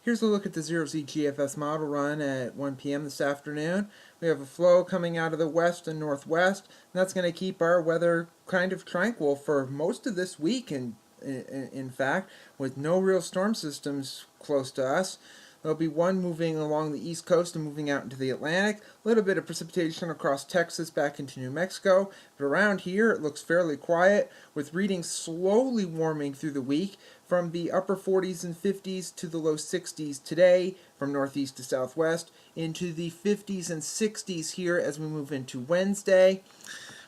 Here's a look at the 0Z GFS Model Run at 1 p.m. this afternoon. We have a flow coming out of the west and northwest, and that's going to keep our weather kind of tranquil for most of this week, and in fact, with no real storm systems close to us. There'll be one moving along the east coast and moving out into the Atlantic. A little bit of precipitation across Texas back into New Mexico. But around here, it looks fairly quiet, with readings slowly warming through the week from the upper 40s and 50s to the low 60s today, from northeast to southwest, into the 50s and 60s here as we move into Wednesday,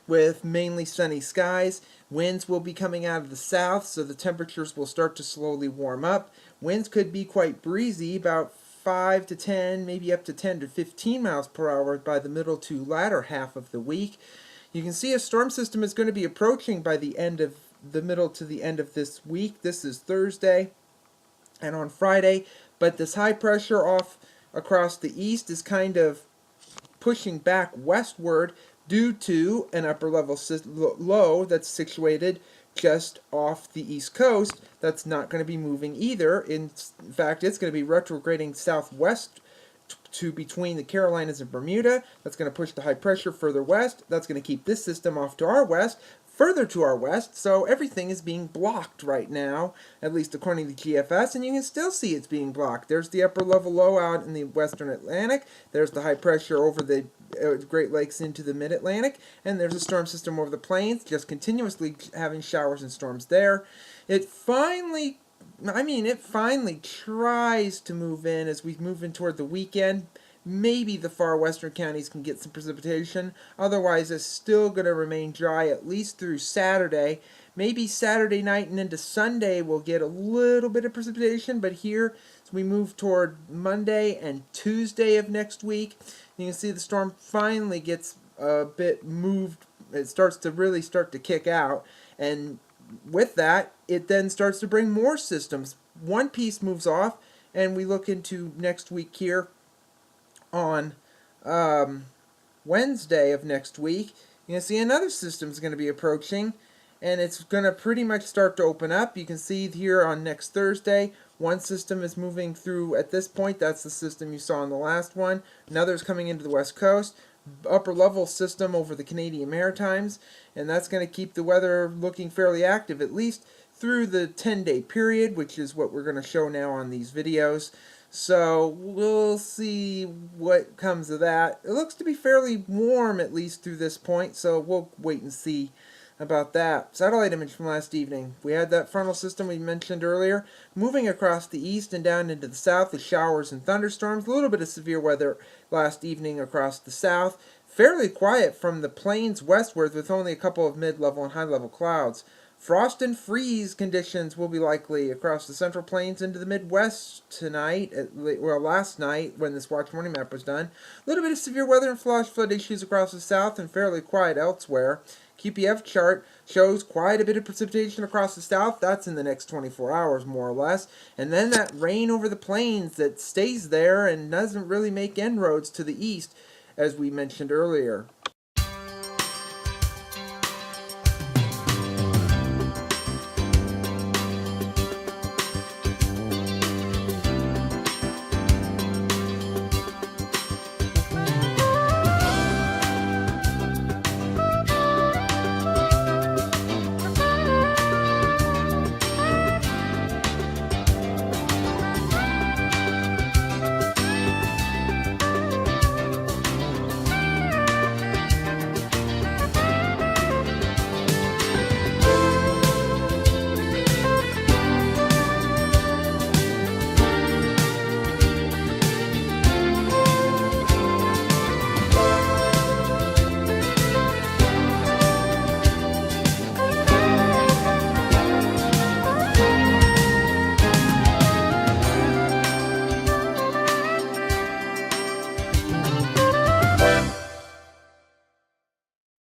with mainly sunny skies. Winds will be coming out of the south, so the temperatures will start to slowly warm up. Winds could be quite breezy, about 5 to 10, maybe up to 10 to 15 miles per hour by the middle to latter half of the week. You can see a storm system is going to be approaching by the middle to the end of this week. This is Thursday and on Friday, but this high pressure off across the east is kind of pushing back westward due to an upper level low that's situated just off the east coast that's not going to be moving either. In fact, it's going to be retrograding southwest to between the Carolinas and Bermuda. That's going to push the high pressure further west. That's going to keep this system off to our west, further to our west, so everything is being blocked right now, at least according to GFS, and you can still see it's being blocked. There's the upper level low out in the western Atlantic, there's the high pressure over the Great Lakes into the mid-Atlantic, and there's a storm system over the plains, just continuously having showers and storms there. It finally tries to move in as we move in toward the weekend. Maybe the far western counties can get some precipitation. Otherwise, it's still going to remain dry at least through Saturday. Maybe Saturday night and into Sunday we'll get a little bit of precipitation, but here, as we move toward Monday and Tuesday of next week, you can see the storm finally gets a bit moved. It starts to kick out, and with that, it then starts to bring more systems. One piece moves off, and we look into next week here on Wednesday of next week. You can see another system is going to be approaching, and it's going to pretty much start to open up. You can see here on next Thursday, one system is moving through at this point. That's the system you saw in the last one. Another is coming into the west coast. Upper level system over the Canadian Maritimes, and that's going to keep the weather looking fairly active, at least through the 10-day period, which is what we're going to show now on these videos. So we'll see what comes of that. It looks to be fairly warm, at least through this point, so we'll wait and see about that. Satellite image from last evening. We had that frontal system we mentioned earlier moving across the east and down into the south with showers and thunderstorms. A little bit of severe weather last evening across the south. Fairly quiet from the plains westward with only a couple of mid-level and high-level clouds. Frost and freeze conditions will be likely across the central plains into the Midwest tonight, last night when this watch morning map was done. A little bit of severe weather and flash flood issues across the south and fairly quiet elsewhere. QPF chart shows quite a bit of precipitation across the south. That's in the next 24 hours, more or less. And then that rain over the plains that stays there and doesn't really make inroads to the east, as we mentioned earlier.